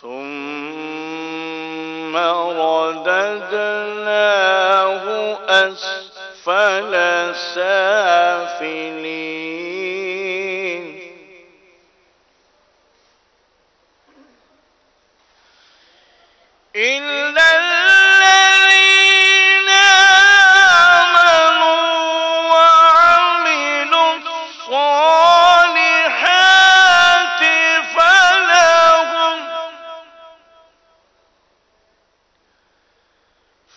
ثم رددناه أسفل سافلين إلا الذين آمنوا وعملوا الصالحات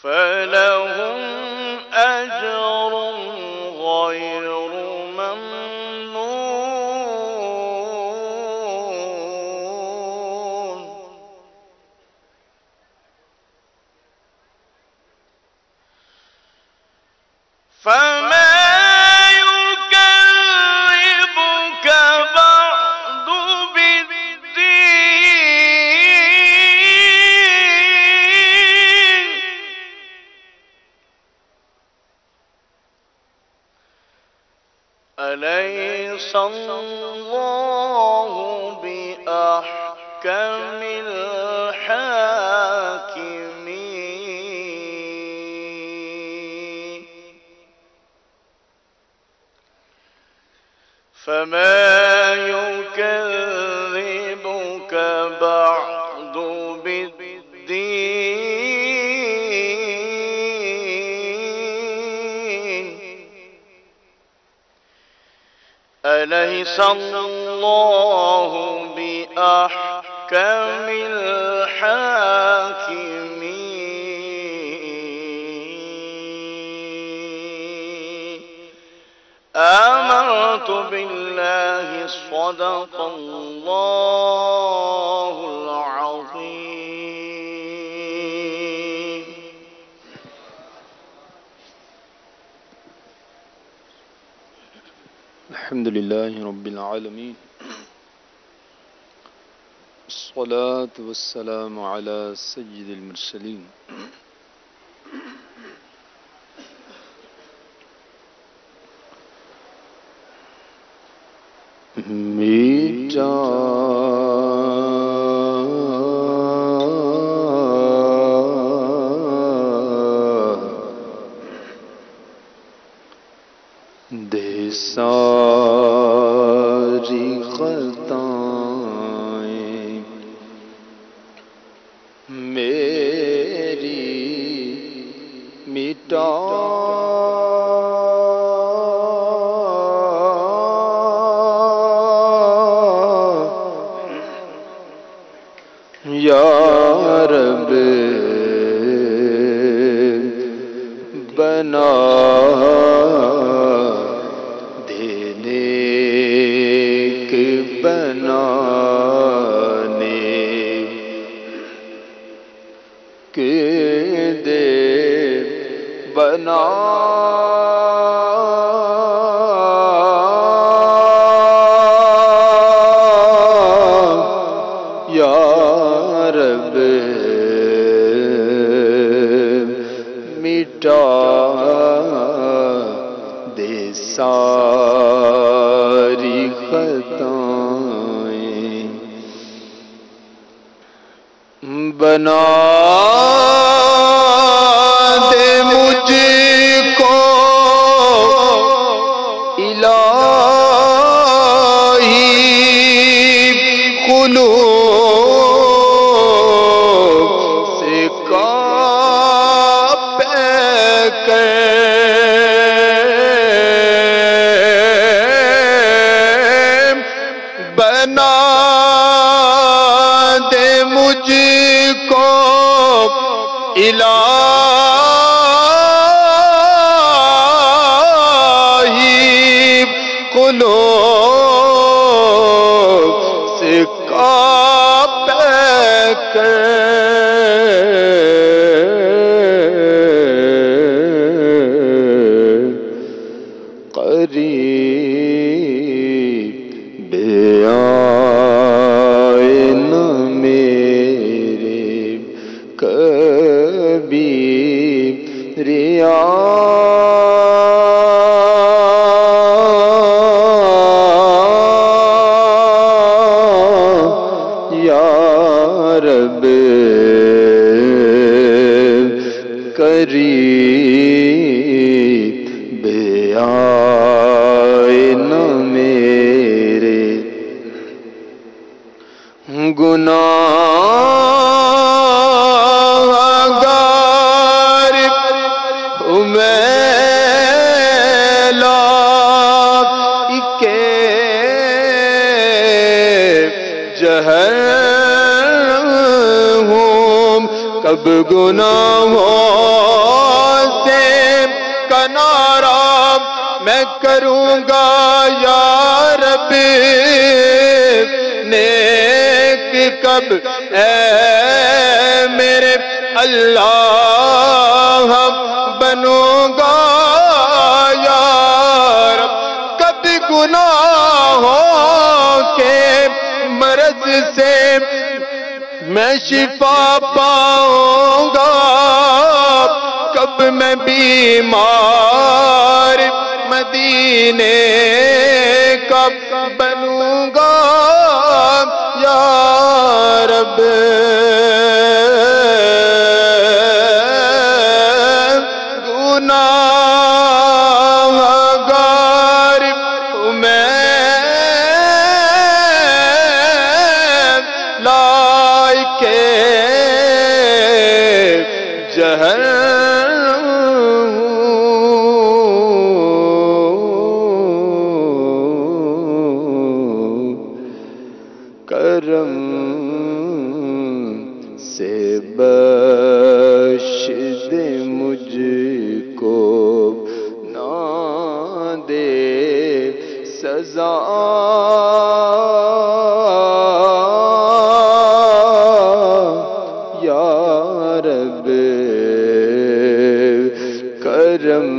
فلهم أجر غير ممنون. فما يكذبك بعد بالدين أليس الله بأحكم الحاكمين. فما يكذبك بعد بالدين أليس الله بأحكم الحاكمين. آمنت بالله صدق الله العظيم. الحمد لله رب العالمين، الصلاة والسلام على سيد المرسلين میٹا دے ساری خطائیں میری مٹا یا رب بنا بنا یا رب مٹا دے ساری خطائیں بنا بنا دے مجھ کو الہی قلوب سے کاپ کر قریب آئے نہ میرے کبھی ریا یا رب قریب آئے نہ میرے گناہگار میں لائق جہر ہوں کب گناہوں سے کنارہ میں کروں گا یا رب نیک کب اے میرے اللہ بنوں گا یا رب کبھی گناہوں کے مرض سے میں شفا پاؤں گا کب میں بیمار مدینے کا بنوں گا یا رب گناہگار میں لائق جہر کرم سے بخش دے مجھ کو نہ دے سزا یا رب کرم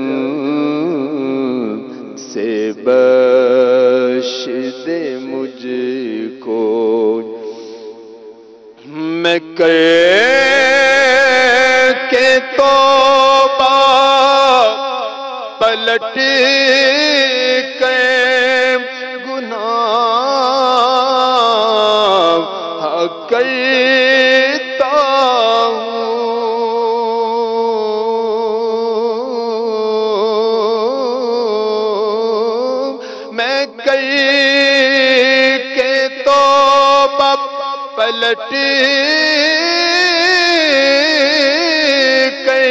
سے بخش دے مجھ کو میں کر کے توبہ پلٹ کے گناہ کرتا ہوں میں کر کے توبہ پلٹ کر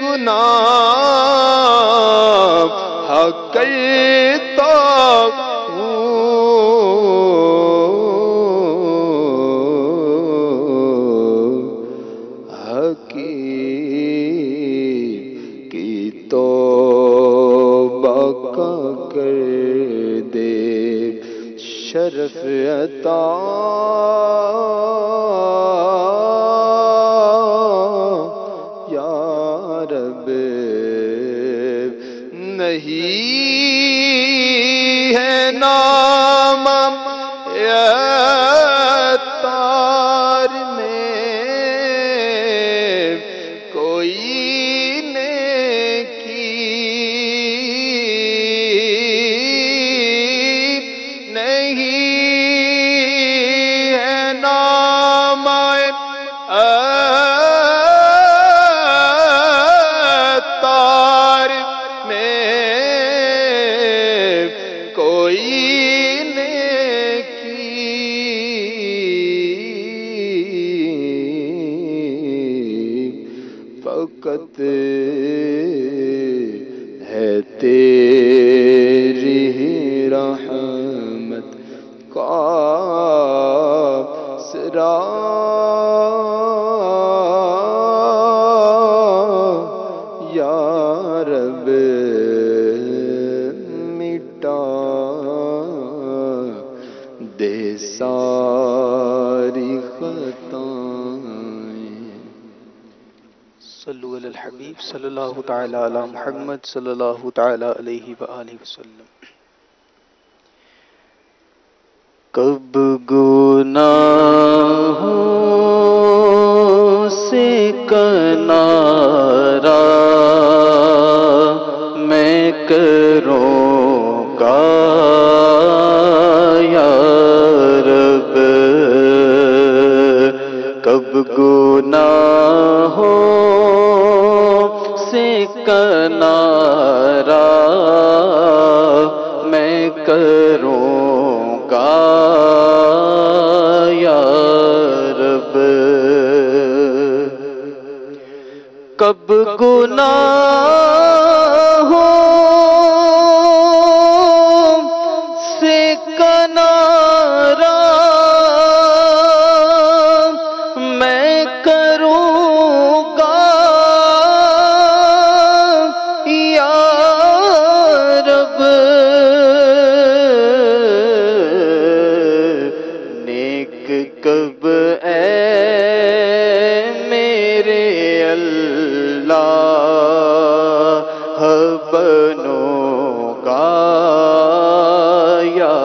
گناہ کرتا شرف عطا یا رب نہیں ہے نام عطار میں کوئی فقط ہے تیری رحمت کا آسرا یا رب مٹا دے ساری خطائیں۔ صلو علی الحبیب صلی اللہ تعالی علی محمد صلی اللہ تعالی علیہ وآلہ وسلم۔ کب گناہوں سے کنارہ میں کروں گا یا رب، کب گناہوں سے کنارہ میں کروں گا یا رب، کب گناہوں سے کنارہ میں کروں گا یا رب، نیک کب اے میرے اللہ بنوں گا یا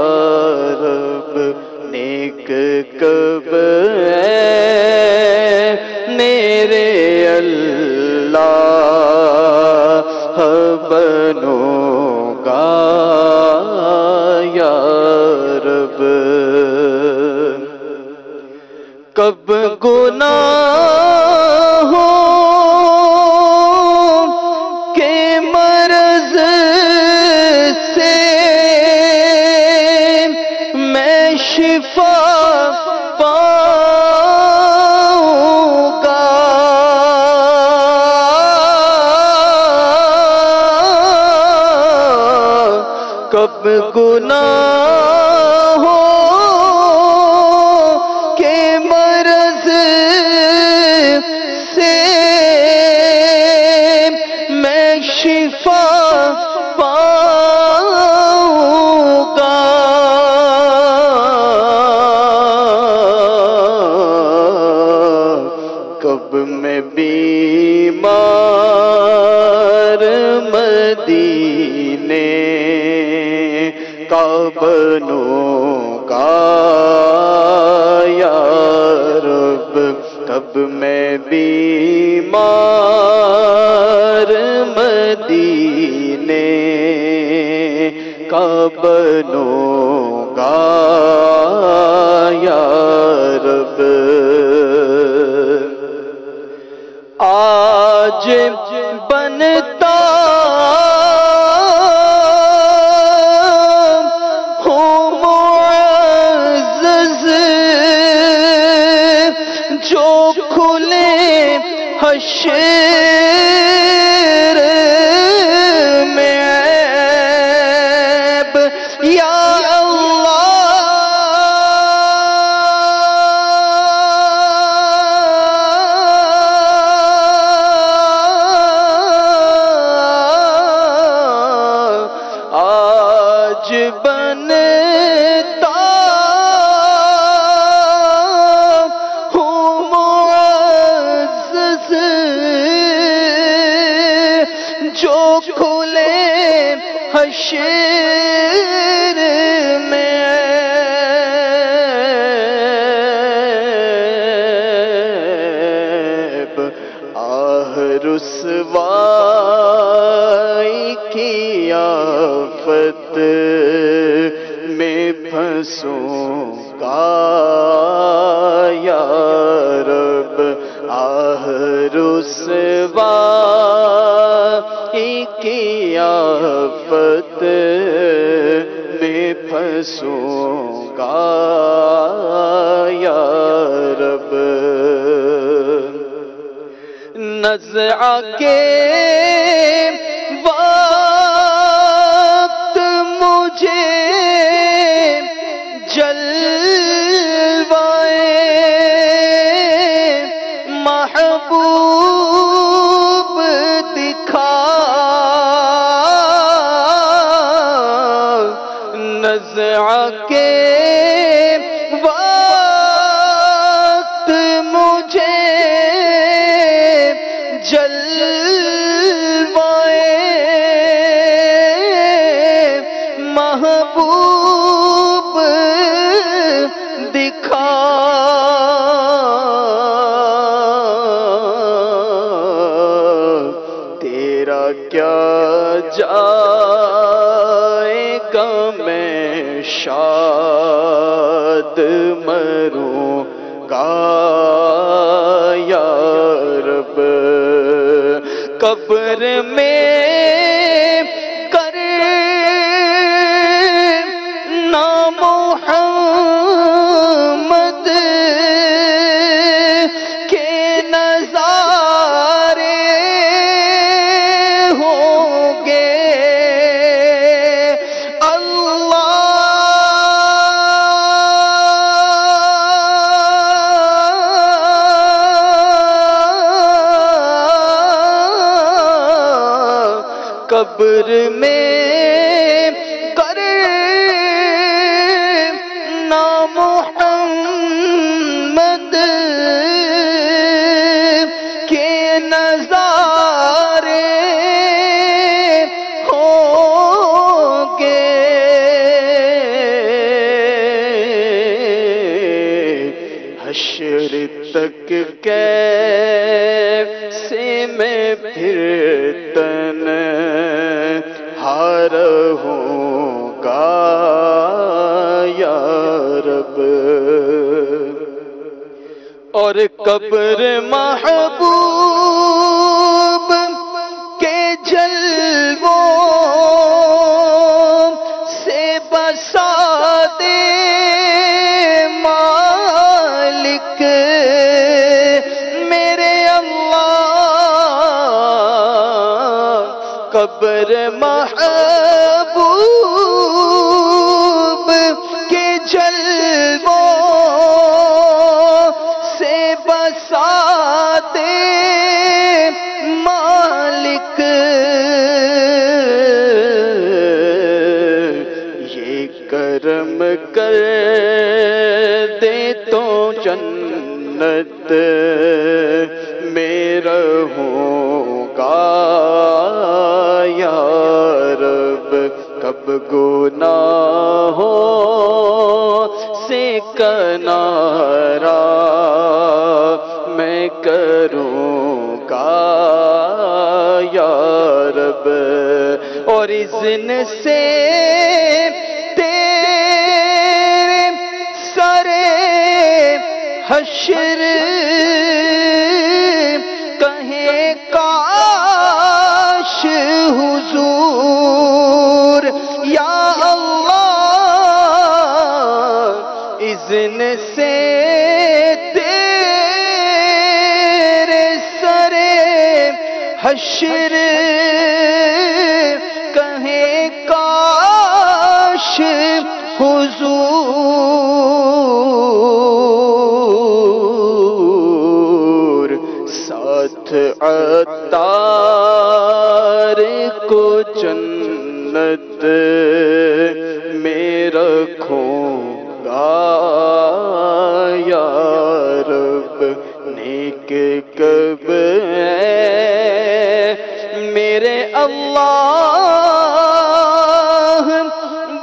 رب، نیک کب اے میرے اللہ بنوں گا یا رب، کب گناہوں کے مرض سے میں شفا پاؤں گا، کب گناہوں کے مرض سے میں شفا پاؤں گا، کب میں بیمار مدینے کا حشر میں عیب یا بنتا ہوں معزز جو کھلے حشر میں عیب آہ رسوائی کی آفت میں پھنسوں گا یا رب آہ رسوائی کی آفت میں پھنسوں گا یا رب نزع کے وقت مجھے جلوائے محبوب دکھا نزع کے وقت مجھے جلوائے محبوب دکھا تیرا کیا جائے گا میں شاد مروں گا یا رب قبر میں کرنا محمد کے نظارے ہوں گے قبر میں کرنا محمد کے نظارے ہوں گے حشر تک کیسے میں پھر رہوں گا یا رب اور قبر محبوب کے جلووں سے بسا دے مالک میرے اللہ قبر محبوب کے جلووں سے بسا دے مالک یہ کرم کر دے تو جنت میں رہوں گا یا رب کب گناہوں سے کنارہ میں کروں گا یا رب اور اذن سے تیرے سرے حشر کہیں کاش حضور یا اللہ اذن سے تیرے سرے حشر کہیں کاش حضور ساتھ عطار کو جنت میں رکھوں گا یا رب نیک کب میرے اللہ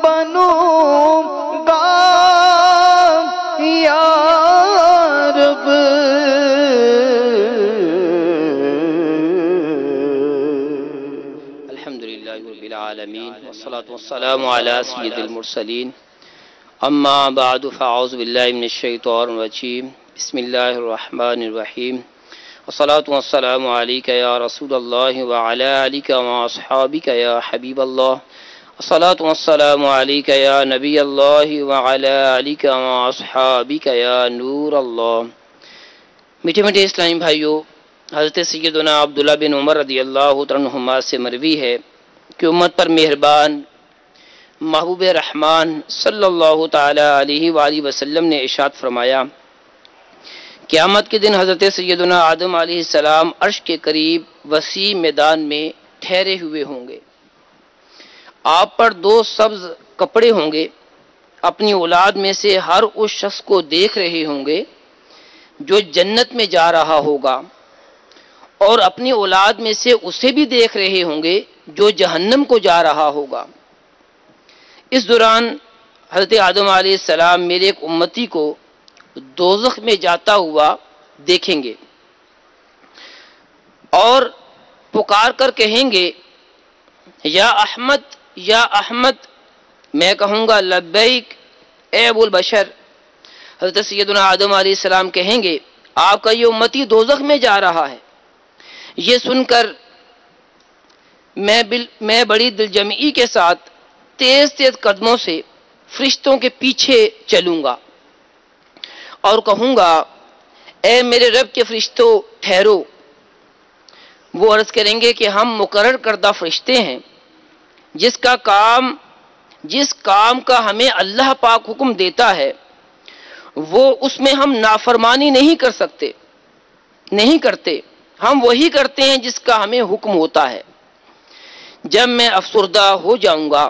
بنوں گا یا رب الحمدللہ رب العالمین والصلاة والسلام علی سید المرسلین اما بعد فاعوذ باللہ من الشیطان الرجیم بسم اللہ الرحمن الرحیم والصلاة والسلام علیک یا رسول اللہ وعلی آلک واصحابک یا حبیب اللہ والصلاة والسلام علیک یا نبی اللہ وعلی آلک واصحابک یا نور اللہ۔ میٹھے میٹھے اسلامی بھائیوں، حضرت سیدنا عبداللہ بن عمر رضی اللہ عنہما سے مروی ہے کہ امت پر مہربان محبوب رحمان صلی اللہ تعالی علیہ وآلہ وسلم نے ارشاد فرمایا، قیامت کے دن حضرت سیدنا آدم علیہ السلام عرش کے قریب وسیع میدان میں ٹھہرے ہوئے ہوں گے۔ آپ پر 2 سبز کپڑے ہوں گے۔ اپنی اولاد میں سے ہر اس شخص کو دیکھ رہے ہوں گے جو جنت میں جا رہا ہوگا، اور اپنی اولاد میں سے اسے بھی دیکھ رہے ہوں گے جو جہنم کو جا رہا ہوگا۔ اس دوران حضرت آدم علیہ السلام میرے ایک امتی کو دوزخ میں جاتا ہوا دیکھیں گے اور پکار کر کہیں گے، یا احمد یا احمد۔ میں کہوں گا لبیک اے ابو البشر۔ حضرت سیدنا آدم علیہ السلام کہیں گے، آپ کا یہ امتی دوزخ میں جا رہا ہے۔ یہ سن کر میں بڑی دلجمعی کے ساتھ تیز تیز قدموں سے فرشتوں کے پیچھے چلوں گا اور کہوں گا، اے میرے رب کے فرشتوں ٹھہرو۔ وہ عرض کریں گے کہ ہم مقرر کردہ فرشتے ہیں، جس کام کا ہمیں اللہ پاک حکم دیتا ہے وہ اس میں ہم نافرمانی نہیں کرتے، ہم وہی کرتے ہیں جس کا ہمیں حکم ہوتا ہے۔ جب میں افسردہ ہو جاؤں گا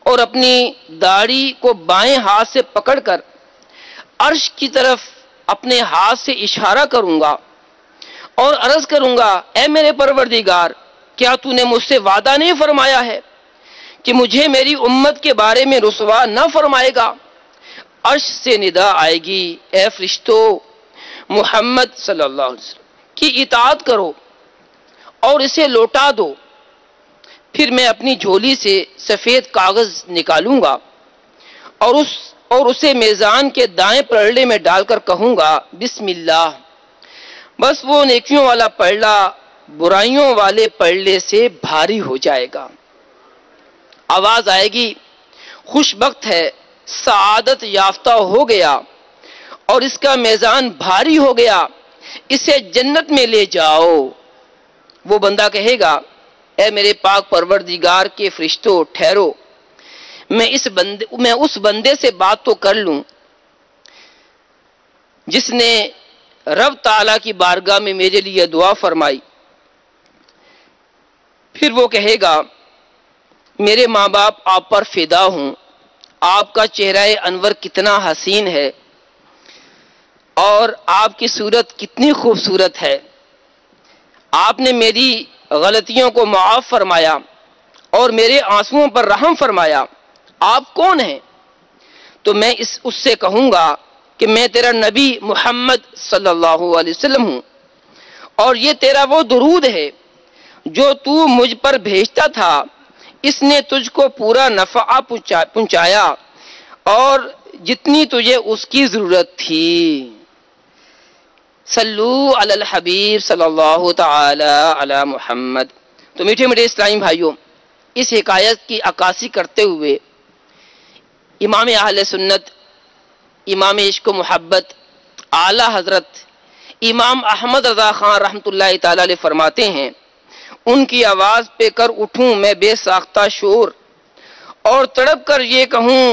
اور اپنی داڑھی کو بائیں ہاتھ سے پکڑ کر عرش کی طرف اپنے ہاتھ سے اشارہ کروں گا اور عرض کروں گا، اے میرے پروردگار، کیا تو نے مجھ سے وعدہ نہیں فرمایا ہے کہ مجھے میری امت کے بارے میں رسوا نہ فرمائے گا؟ عرش سے ندا آئے گی، اے فرشتو، محمد صلی اللہ علیہ وسلم کی اطاعت کرو اور اسے لوٹا دو۔ پھر میں اپنی جھولی سے سفید کاغذ نکالوں گا اور اسے میزان کے دائیں پلڑے میں ڈال کر کہوں گا، بسم اللہ۔ بس وہ نیکیوں والا پلڑا برائیوں والے پلڑے سے بھاری ہو جائے گا۔ آواز آئے گی، خوش بخت ہے، سعادت یافتہ ہو گیا اور اس کا میزان بھاری ہو گیا، اسے جنت میں لے جاؤ۔ وہ بندہ کہے گا، اے میرے پاک پروردگار کے فرشتوں ٹھہرو، میں اس بندے سے بات تو کر لوں جس نے رب تعالیٰ کی بارگاہ میں میرے لیے دعا فرمائی۔ پھر وہ کہے گا، میرے ماں باپ آپ پر فدا ہوں، آپ کا چہرہ انور کتنا حسین ہے اور آپ کی صورت کتنی خوبصورت ہے، آپ نے میری غلطیوں کو معاف فرمایا اور میرے آنسوؤں پر رحم فرمایا، آپ کون ہیں؟ تو میں اس سے کہوں گا کہ میں تیرا نبی محمد صلی اللہ علیہ وسلم ہوں، اور یہ تیرا وہ درود ہے جو تو مجھ پر بھیجتا تھا، اس نے تجھ کو پورا نفع پہنچایا اور جتنی تجھے اس کی ضرورت تھی۔ صلو علی الحبیب صلی اللہ تعالی علی محمد۔ تو میٹھے میٹھے اسلامی بھائیوں، اس حکایت کی عکاسی کرتے ہوئے امام اہل سنت، امام عشق و محبت، اعلیٰ حضرت امام احمد رضا خان رحمۃ اللہ تعالی علیہ فرماتے ہیں ان کی آواز پہ کر اٹھوں میں بے ساختہ شور، اور تڑپ کر یہ کہوں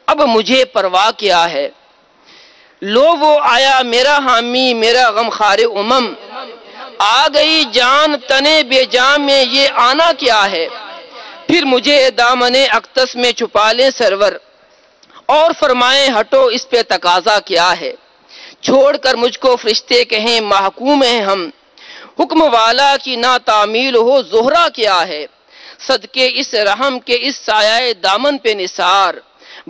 اب مجھے پرواہ کیا ہے۔ لو وہ آیا میرا حامی میرا غمخوار امم، آ گئی جان تنے بے جان میں یہ آنا کیا ہے۔ پھر مجھے دامن اقدس میں چھپا لیں سرور، اور فرمائیں ہٹو اس پہ تقاضا کیا ہے۔ چھوڑ کر مجھ کو فرشتے کہیں محکوم ہیں ہم، حکم والا کی نہ تعمیل ہو زہرا کیا ہے۔ صدقے اس رحم کے اس سایہ دامن پہ نثار،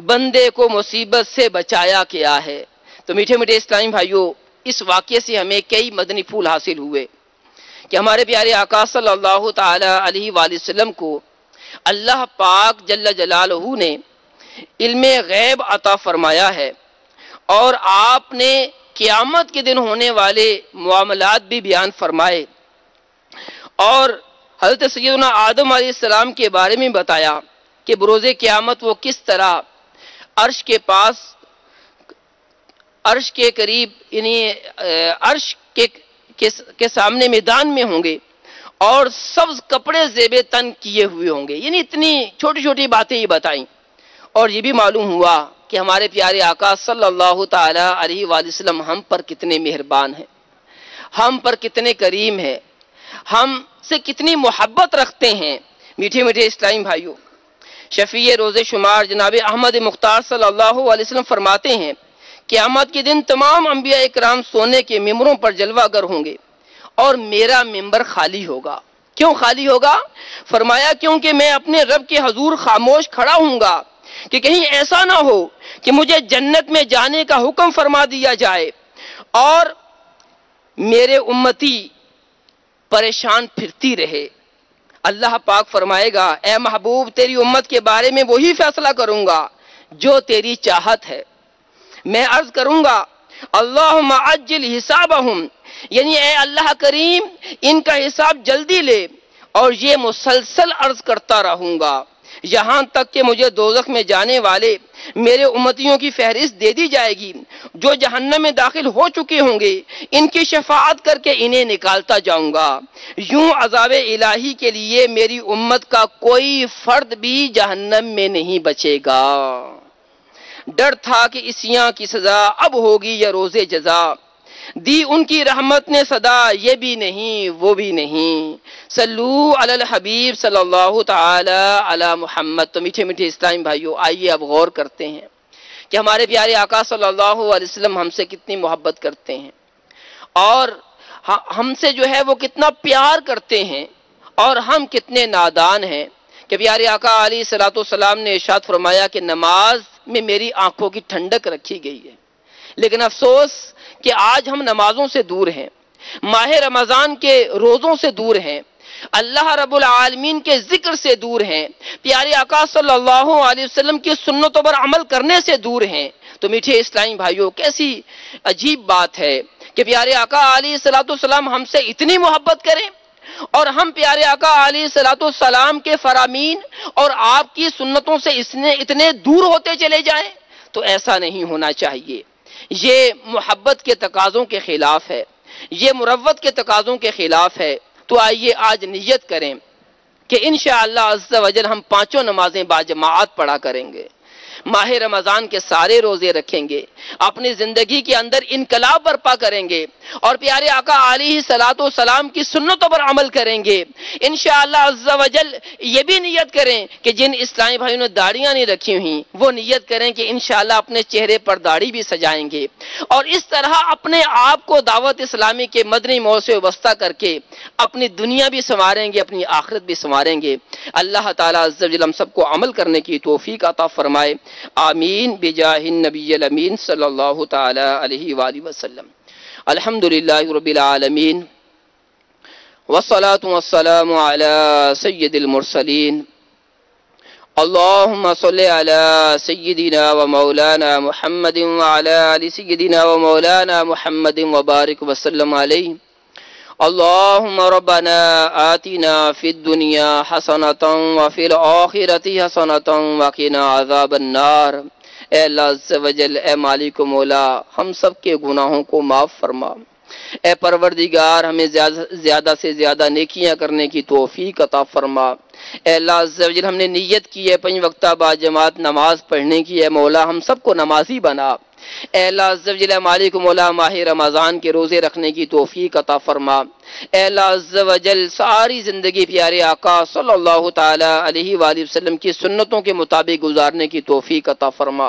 بندے کو مصیبت سے بچایا کیا ہے۔ تو میٹھے میٹھے اسلامی بھائیوں، اس واقعے سے ہمیں کئی مدنی پھول حاصل ہوئے کہ ہمارے پیارے آقا صلی اللہ تعالی علیہ وآلہ وسلم کو اللہ پاک جل جلالہ نے علم غیب عطا فرمایا ہے، اور آپ نے قیامت کے دن ہونے والے معاملات بھی بیان فرمائے، اور حضرت سیدنا آدم علیہ السلام کے بارے میں بتایا کہ بروز قیامت وہ کس طرح عرش کے پاس، عرش کے قریب، یعنی عرش کے سامنے میدان میں ہوں گے، اور سبز کپڑے زیب تن کیے ہوئے ہوں گے۔ یعنی اتنی چھوٹی چھوٹی باتیں یہ بتائیں، اور یہ بھی معلوم ہوا کہ ہمارے پیارے آقا صلی اللہ تعالی علیہ وآلہ وسلم ہم پر کتنے مہربان ہیں، ہم پر کتنے کریم ہیں، ہم سے کتنی محبت رکھتے ہیں۔ میٹھے میٹھے اسلامی بھائیوں، شفیع روز شمار جناب احمد مختار صلی اللہ علیہ وسلم فرماتے ہیں قیامت کے دن تمام انبیاء اکرام سونے کے ممبروں پر جلوہ گر ہوں گے، اور میرا ممبر خالی ہوگا۔ کیوں خالی ہوگا؟ فرمایا کیونکہ میں اپنے رب کے حضور خاموش کھڑا ہوں گا کہ کہیں ایسا نہ ہو کہ مجھے جنت میں جانے کا حکم فرما دیا جائے اور میرے امتی پریشان پھرتی رہے۔ اللہ پاک فرمائے گا اے محبوب تیری امت کے بارے میں وہی فیصلہ کروں گا جو تیری چاہت ہے۔ میں عرض کروں گا اللہم عجل حسابہم، یعنی اے اللہ کریم ان کا حساب جلدی لے، اور یہ مسلسل عرض کرتا رہوں گا یہاں تک کہ مجھے دوزخ میں جانے والے میرے امتیوں کی فہرست دے دی جائے گی، جو جہنم میں داخل ہو چکے ہوں گے ان کی شفاعت کر کے انہیں نکالتا جاؤں گا۔ یوں عذاب الہی کے لیے میری امت کا کوئی فرد بھی جہنم میں نہیں بچے گا۔ ڈر تھا کہ عصیاں کی سزا اب ہوگی یا روز جزا، دی ان کی رحمت نے صدا یہ بھی نہیں وہ بھی نہیں۔ صلو علی الحبیب صلی اللہ تعالی علی محمد۔ تو میٹھے میٹھے اسلامی بھائیوں، آئیے اب غور کرتے ہیں کہ ہمارے پیارے آقا صلی اللہ علیہ وسلم ہم سے کتنی محبت کرتے ہیں، اور ہم سے جو ہے وہ کتنا پیار کرتے ہیں، اور ہم کتنے نادان ہیں کہ پیارے آقا علیہ الصلوۃ والسلام نے ارشاد فرمایا کہ نماز میں میری آنکھوں کی ٹھنڈک رکھی گئی ہے، لیکن افسوس کہ آج ہم نمازوں سے دور ہیں، ماہ رمضان کے روزوں سے دور ہیں، اللہ رب العالمین کے ذکر سے دور ہیں، پیارے آقا صلی اللہ علیہ وسلم کی سنتوں پر عمل کرنے سے دور ہیں۔ تو میٹھے اسلامی بھائیوں، کیسی عجیب بات ہے کہ پیارے آقا علیہ الصلوۃ والسلام ہم سے اتنی محبت کریں، اور ہم پیارے آقا علیہ الصلوۃ والسلام کے فرامین اور آپ کی سنتوں سے اتنے دور ہوتے چلے جائیں۔ تو ایسا نہیں ہونا چاہیے، یہ محبت کے تقاضوں کے خلاف ہے، یہ مروت کے تقاضوں کے خلاف ہے۔ تو آئیے آج نیت کریں کہ انشاءاللہ عز و جل ہم 5 نمازیں باجماعت پڑھا کریں گے، ماہ رمضان کے سارے روزے رکھیں گے، اپنی زندگی کے اندر انقلاب برپا کریں گے، اور پیارے آقا علیہ الصلوۃ والسلام کی سنتوں پر عمل کریں گے۔ انشاءاللہ عز و جل یہ بھی نیت کریں کہ جن اسلامی بھائیوں نے داڑیاں نہیں رکھی ہوئی وہ نیت کریں کہ انشاءاللہ اپنے چہرے پر داڑھی بھی سجائیں گے، اور اس طرح اپنے آپ کو دعوت اسلامی کے مدنی موڑ سے وابستہ کر کے اپنی دنیا بھی سنواریں گے، اپنی آخرت بھی سنواریں گے۔ اللہ تعالیٰ عز و جل ہم سب کو عمل کرنے کی توفیق عطا فرمائے، آمین بجاہ النبی الامین صلی اللہ تعالی علیہ وآلہ وسلم۔ الحمدللہ رب العالمین، والصلاة والسلام علی سید المرسلین، اللہم صلی علی سیدنا و مولانا محمد وعلی آل سیدنا و مولانا محمد وبارک وسلم علیہ۔ اللہم ربنا آتنا فی الدنیا حسنۃ وفی الآخرۃ حسنۃ وقنا عذاب النار۔ اے اللہ عز و جل، اے مالک و مولا، ہم سب کے گناہوں کو معاف فرما، اے پروردگار ہمیں زیادہ سے زیادہ نیکیاں کرنے کی توفیق عطا فرما۔ اے اللہ عز و جل ہم نے نیت کی ہے 5 وقتہ با جماعت نماز پڑھنے کی، اے مولا ہم سب کو نمازی بنا۔ اے اللہ عز و جل مالک مولا ماہ رمضان کے روزے رکھنے کی توفیق عطا فرما۔ اے اللہ عز و جل ساری زندگی پیارے آقا صلی اللہ تعالی علیہ وآلہ وسلم کی سنتوں کے مطابق گزارنے کی توفیق عطا فرما۔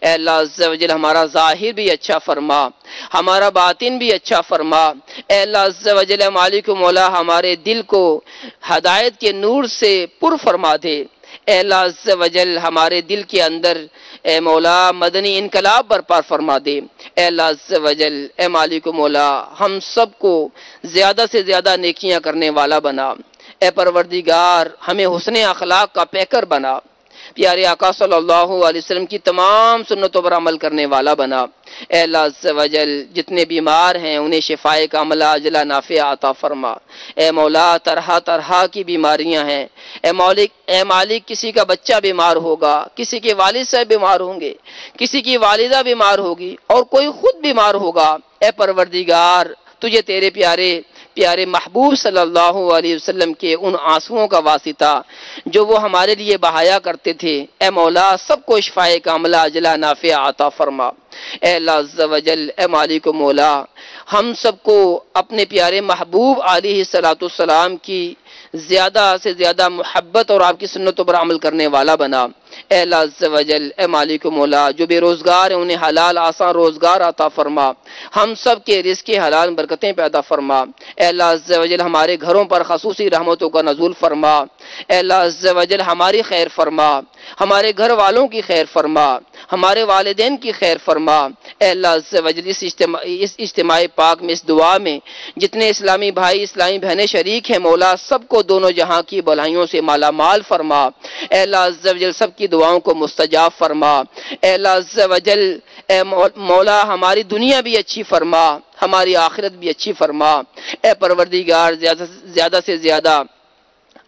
اے اللہ عز و جل ہمارا ظاہر بھی اچھا فرما، ہمارا باطن بھی اچھا فرما۔ اے اللہ عز و جل مالک مولا ہمارے دل کو ہدایت کے نور سے پر فرما دے۔ اے اللہ عز و جل ہمارے دل کے اندر اے مولا مدنی انقلاب برپا فرما دے۔ اے اللہ عز و جل اے مالک مولا ہم سب کو زیادہ سے زیادہ نیکیاں کرنے والا بنا۔ اے پروردگار ہمیں حسن اخلاق کا پیکر بنا۔ پیارے آقا صلی اللہ علیہ وسلم کی تمام سنتوں پر عمل کرنے والا بنا۔ اے اللہ عز و جل جتنے بیمار ہیں انہیں شفائے کاملہ عاجلہ نافعہ عطا فرما۔ اے مولا طرح طرح کی بیماریاں ہیں، اے مالک کسی کا بچہ بیمار ہوگا، کسی کے والد صاحب بیمار ہوں گے، کسی کی والدہ بیمار ہوگی اور کوئی خود بیمار ہوگا۔ اے پروردگار تجھے تیرے پیارے محبوب صلی اللہ علیہ وسلم کے ان آنسوؤں کا واسطہ جو وہ ہمارے لیے بہایا کرتے تھے، اے مولا سب کو شفائے کاملہ عاجلہ نافعہ عطا فرما۔ اے اللہ عز و جل اے مالک مولا ہم سب کو اپنے پیارے محبوب علیہ السلام کی زیادہ سے زیادہ محبت اور آپ کی سنتوں پر عمل کرنے والا بنا۔ اے اللہ عز و جل اے مالک مولا جو بے روزگار ہیں انہیں حلال آسان روزگار عطا فرما، ہم سب کے رزق حلال برکتیں پیدا فرما۔ اے اللہ عز و جل ہمارے گھروں پر خصوصی رحمتوں کا نزول فرما۔ اے اللہ عز و جل ہماری خیر فرما، ہمارے گھر والوں کی خیر فرما، ہمارے والدین کی خیر فرما۔ اے اللہ عز و جل اس اجتماع پاک میں اس دعا میں جتنے اسلامی بھائی اسلامی بہنیں شریک ہیں مولا سب کو دونوں جہاں کی بھلائیوں سے مالا مال فرما۔ اے اللہ عز و جل سب کی دعاؤں کو مستجاب فرما۔ اے اللہ عز و جل اے مولا ہماری دنیا بھی اچھی فرما، ہماری آخرت بھی اچھی فرما۔ اے پروردگار زیادہ سے زیادہ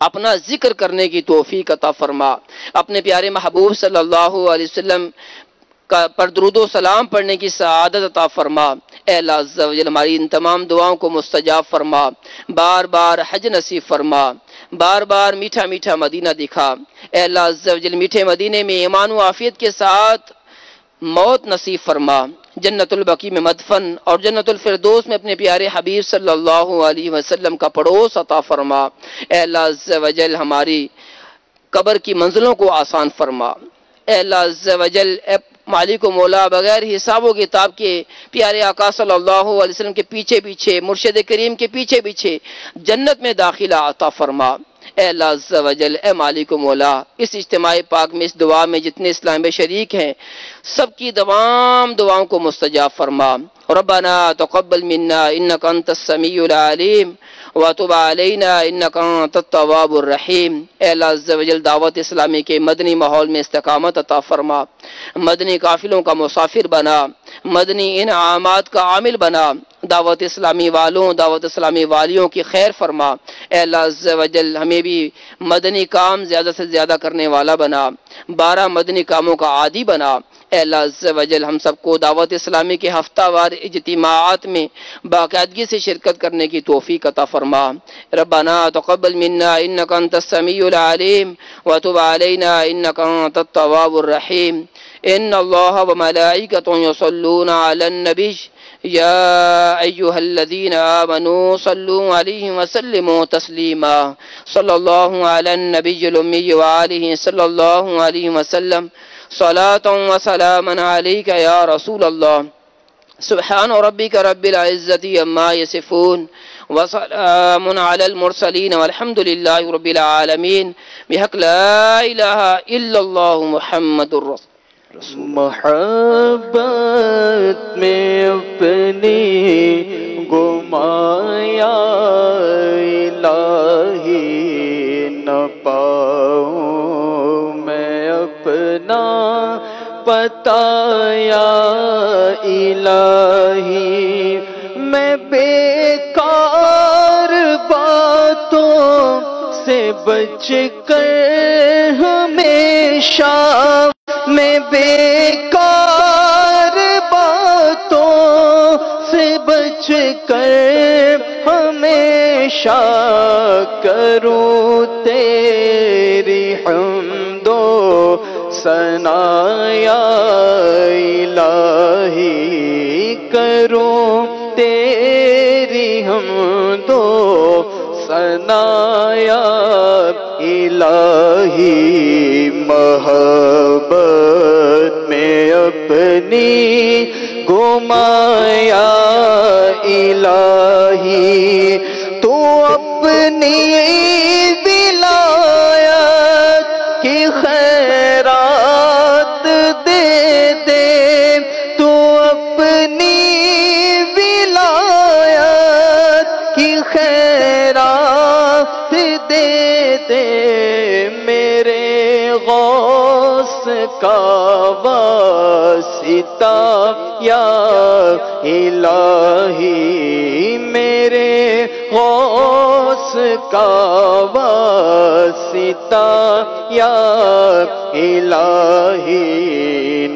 اپنا ذکر کرنے کی توفیق عطا فرما، اپنے پیارے محبوب صلی اللہ علیہ وسلم پر درود و سلام پڑھنے کی سعادت عطا فرما۔ اے اللہ عز و جل ہماری ان تمام دعاؤں کو مستجاب فرما، بار بار حج نصیب فرما، بار بار میٹھا میٹھا مدینہ دکھا۔ اے اللہ عز و جل میٹھے مدینے میں ایمان و عافیت کے ساتھ موت نصیب فرما، جنت البقیع میں مدفن اور جنت الفردوس میں اپنے پیارے حبیب صلی اللہ علیہ وسلم کا پڑوس عطا فرما۔ اے اللہ عز و جل ہماری قبر کی منزلوں کو آسان فرما۔ اے اللہ عز و جل اے مالک و مولا بغیر حساب و کتاب کے پیارے آقا صلی اللہ علیہ وسلم کے پیچھے پیچھے مرشد کریم کے پیچھے پیچھے جنت میں داخلہ عطا فرما۔ اے اللہ عز و جل اے مالک و مولا اس اجتماع پاک میں اس دعا میں جتنے اسلام میں شریک ہیں سب کی تمام دعاؤں کو مستجاب فرما۔ ربنا تقبل منا انک انت السمیع العلیم وتب علینا انک انت التواب الرحیم۔ اے اللہ عز و جل دعوت اسلامی کے مدنی ماحول میں استقامت عطا فرما، مدنی قافلوں کا مسافر بنا، مدنی انعامات کا عامل بنا، دعوت اسلامی والوں دعوت اسلامی والیوں کی خیر فرما۔ اے اللہ عز و جل ہمیں بھی مدنی کام زیادہ سے زیادہ کرنے والا بنا، 12 مدنی کاموں کا عادی بنا۔ اے اللہ عز و جل ہم سب کو دعوت اسلامی کے ہفتہ وار اجتماعات میں باقاعدگی سے شرکت کرنے کی توفیق عطا فرما۔ ربنا تقبل منا انک انت السمیع العلیم وتب علینا انک انت التواب الرحیم۔ ان اللہ وملائکته یصلون علی النبی یا ایہا الذین آمنوا صلوا علیہ وسلموا تسلیما۔ صلی اللہ علی النبی الامی وآلہ صلی اللہ علیہ وسلم صلاة و سلاما علیک یا رسول اللہ۔ سبحان ربک رب العزة عما یصفون وسلام علی المرسلین والحمد للہ رب العالمین بحق لا الہ الا اللہ محمد الرسول۔ محبت میں اپنی گمایا الہی نہ پاؤں میں اپنا بتایا الہی، میں بیکار باتوں سے بچ کر ہمیشہ، میں بیکار باتوں سے بچ کر ہمیشہ کروں تیری حمد و ثنا یا الہی، کروں تیری حمد و ثنا یا الہی، محبت میں اپنی گمایا الہی، تو اپنی ولایت کی خیرات دے دے، تو اپنی ولایت کی خیرات دے دے، میرے غوث کا واسطہ یا الہی، میرے غوث کا واسطہ یا الہی،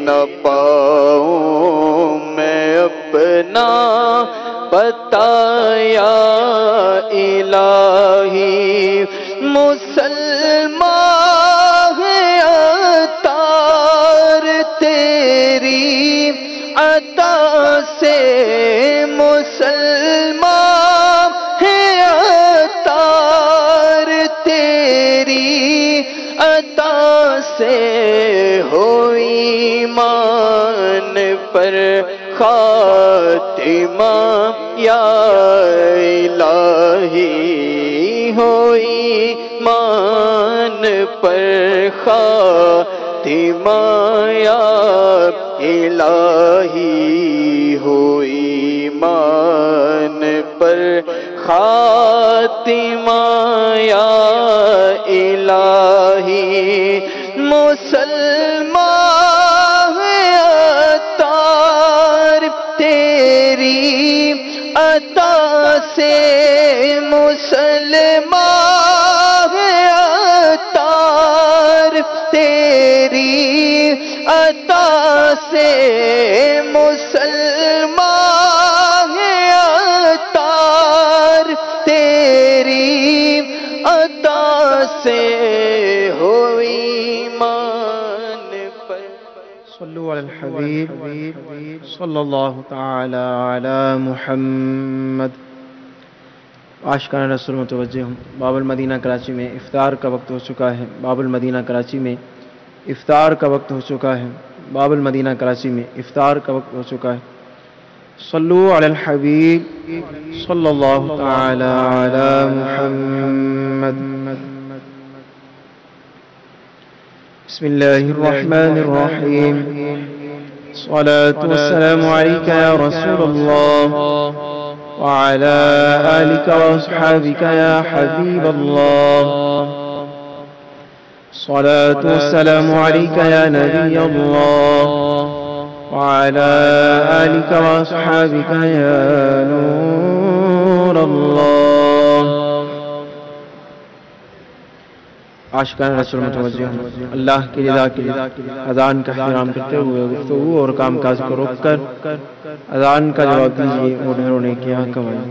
نہ پاؤں میں اپنا پتہ یا الہی، مسلمان ہے عطار تیری عطا سے، مسلمان ہے عطار تیری عطا سے، ہو ایمان پر خاتمہ یا الہی، ہو ایمان پر خاتمہ یا الہی، ہو ایمان پر خاتمہ یا الہی، مسلمان عطار تیری عطا سے، مسلمان عطار تیری عطا سے، مسلمان عطار تیری عطا سے، ہو ایمان پر صلو علی الحبیب صلی اللہ تعالی علی محمد۔ عاشقان رسول متوجہ ہوں، باب المدینہ کراچی میں افطار کا وقت ہو چکا ہے، باب المدینہ کراچی میں افطار کا وقت ہو چکا ہے، باب المدینہ کراچی میں افطار کا وقت ہو چکا ہے۔ صلو علی الحبیب صلی اللہ تعالی علی محمد۔ بسم اللہ الرحمن الرحیم، الصلاة والسلام علیک یا رسول اللہ وعلى آلك وأصحابك يا حبيب الله، الصلاة والسلام عليك يا نبي الله وعلى آلك وأصحابك يا نور الله۔ عاشقان رسول متوجہ ہوں، اللہ کی رضا کے لیے اذان کا احترام کرتے ہوئے گفتگو اور کام کاج کو روک کر اذان کا جواب دیجیے اور ڈھیروں کیا کمائیں۔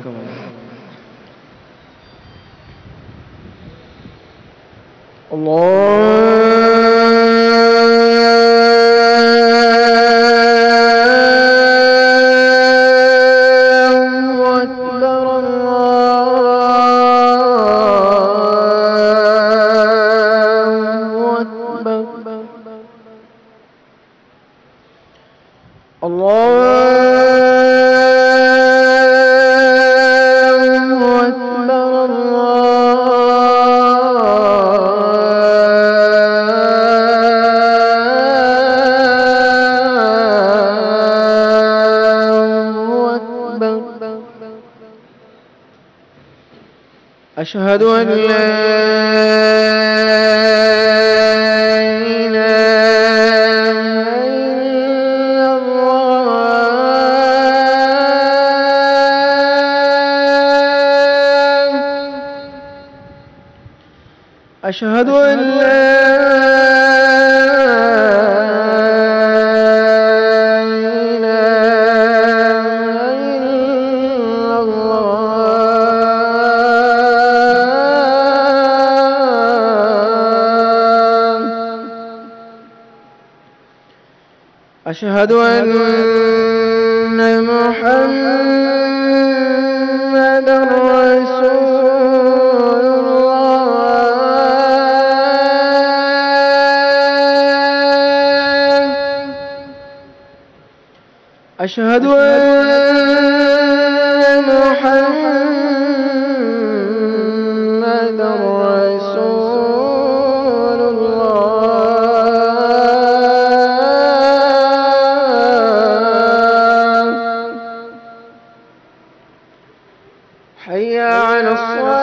أشهد أن لا إله إلا الله، أشهد أن لا إله إلا أشهد أن محمدا رسول الله. أشهد أن محمدا رسول الله. حي على الصلاة.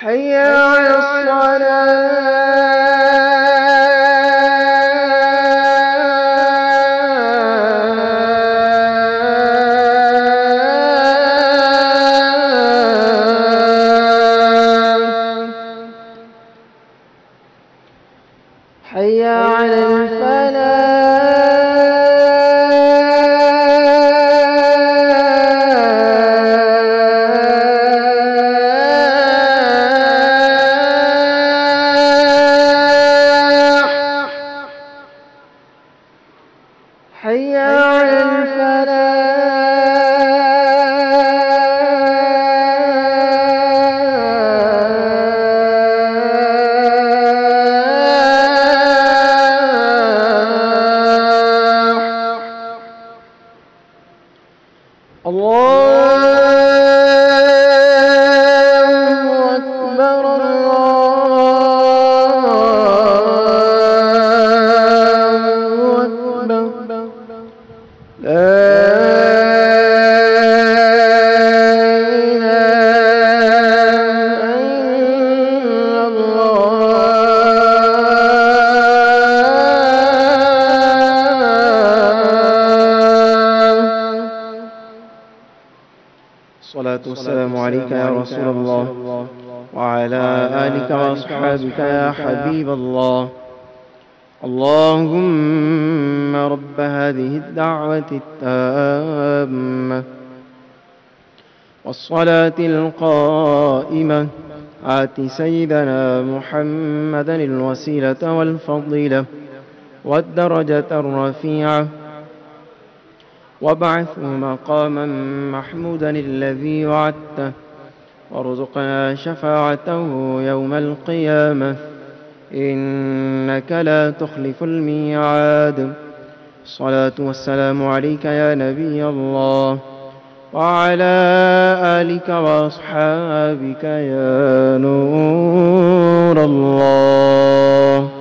حي على الصلاة. حي على الفلاح. حي على الفلاح. الله أكبر الله أكبر. لا إله إلا الله. الصلاة والسلام عليك يا رسول الله وعلى آلك وأصحابك يا حبيب الله. اللهم رب هذه الدعوة التامة والصلاة القائمة آت سيدنا محمدا الوسيلة والفضيلة والدرجة الرفيعة وابعثه مقاما محمودا الذي وعدته وارزقنا شفاعته يوم القيامة إنك لا تخلف الميعاد. الصلاة والسلام عليك يا نبي الله وعلى آلك وأصحابك يا نور الله.